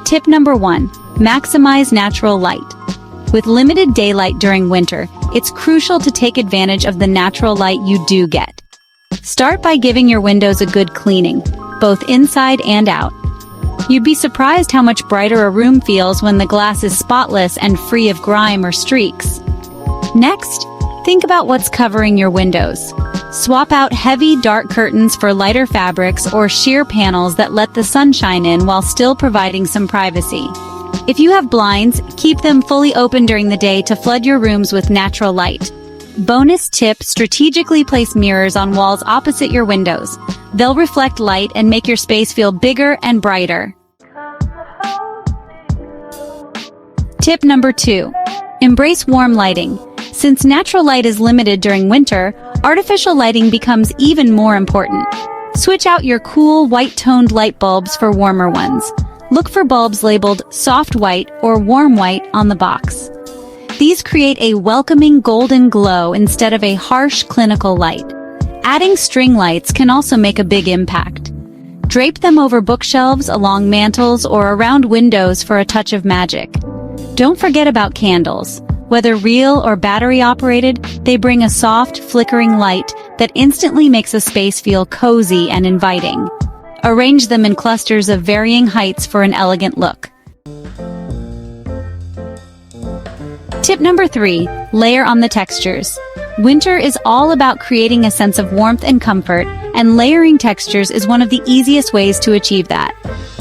Tip number 1. Maximize natural light. With limited daylight during winter, it's crucial to take advantage of the natural light you do get. Start by giving your windows a good cleaning, both inside and out. You'd be surprised how much brighter a room feels when the glass is spotless and free of grime or streaks. Next, think about what's covering your windows. Swap out heavy, dark curtains for lighter fabrics or sheer panels that let the sunshine in while still providing some privacy. If you have blinds, keep them fully open during the day to flood your rooms with natural light. Bonus tip: strategically place mirrors on walls opposite your windows. They'll reflect light and make your space feel bigger and brighter. Tip number 2. Embrace warm lighting. Since natural light is limited during winter, artificial lighting becomes even more important. Switch out your cool, white-toned light bulbs for warmer ones. Look for bulbs labeled soft white or warm white on the box. These create a welcoming golden glow instead of a harsh clinical light. Adding string lights can also make a big impact. Drape them over bookshelves, along mantels, or around windows for a touch of magic. Don't forget about candles. Whether real or battery-operated, they bring a soft, flickering light that instantly makes a space feel cozy and inviting. Arrange them in clusters of varying heights for an elegant look. Tip number 3. Layer on the textures. Winter is all about creating a sense of warmth and comfort, and layering textures is one of the easiest ways to achieve that.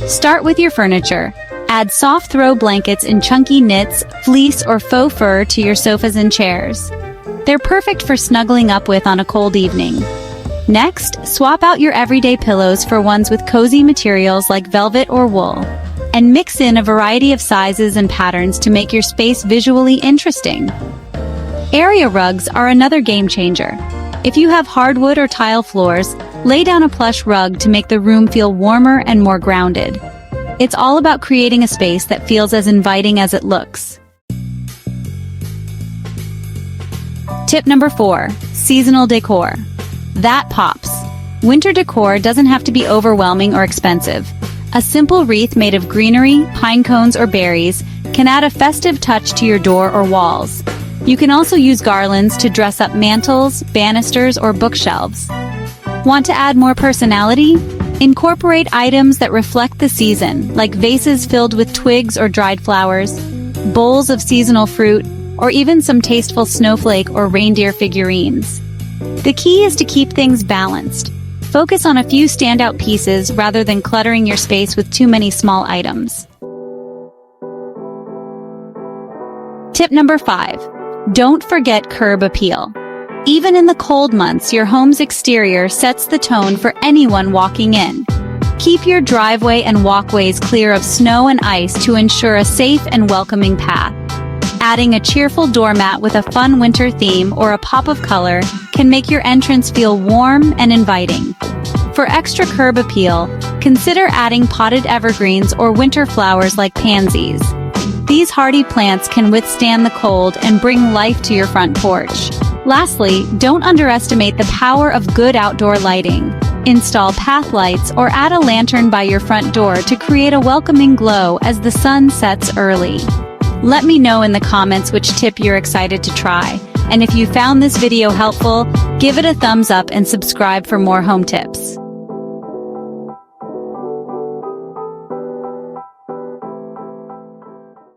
Start with your furniture. Add soft throw blankets in chunky knits, fleece, or faux fur to your sofas and chairs. They're perfect for snuggling up with on a cold evening. Next, swap out your everyday pillows for ones with cozy materials like velvet or wool, and mix in a variety of sizes and patterns to make your space visually interesting. Area rugs are another game changer. If you have hardwood or tile floors, lay down a plush rug to make the room feel warmer and more grounded. It's all about creating a space that feels as inviting as it looks. Tip number 4. Seasonal decor. That pops. Winter decor doesn't have to be overwhelming or expensive. A simple wreath made of greenery, pine cones, or berries can add a festive touch to your door or walls. You can also use garlands to dress up mantels, banisters, or bookshelves. Want to add more personality? Incorporate items that reflect the season, like vases filled with twigs or dried flowers, bowls of seasonal fruit, or even some tasteful snowflake or reindeer figurines. The key is to keep things balanced. Focus on a few standout pieces rather than cluttering your space with too many small items. Tip number 5. Don't forget curb appeal. Even in the cold months, your home's exterior sets the tone for anyone walking in. Keep your driveway and walkways clear of snow and ice to ensure a safe and welcoming path. Adding a cheerful doormat with a fun winter theme or a pop of color can make your entrance feel warm and inviting. For extra curb appeal, consider adding potted evergreens or winter flowers like pansies. These hardy plants can withstand the cold and bring life to your front porch. Lastly, don't underestimate the power of good outdoor lighting. Install path lights or add a lantern by your front door to create a welcoming glow as the sun sets early. Let me know in the comments which tip you're excited to try. And if you found this video helpful, give it a thumbs up and subscribe for more home tips.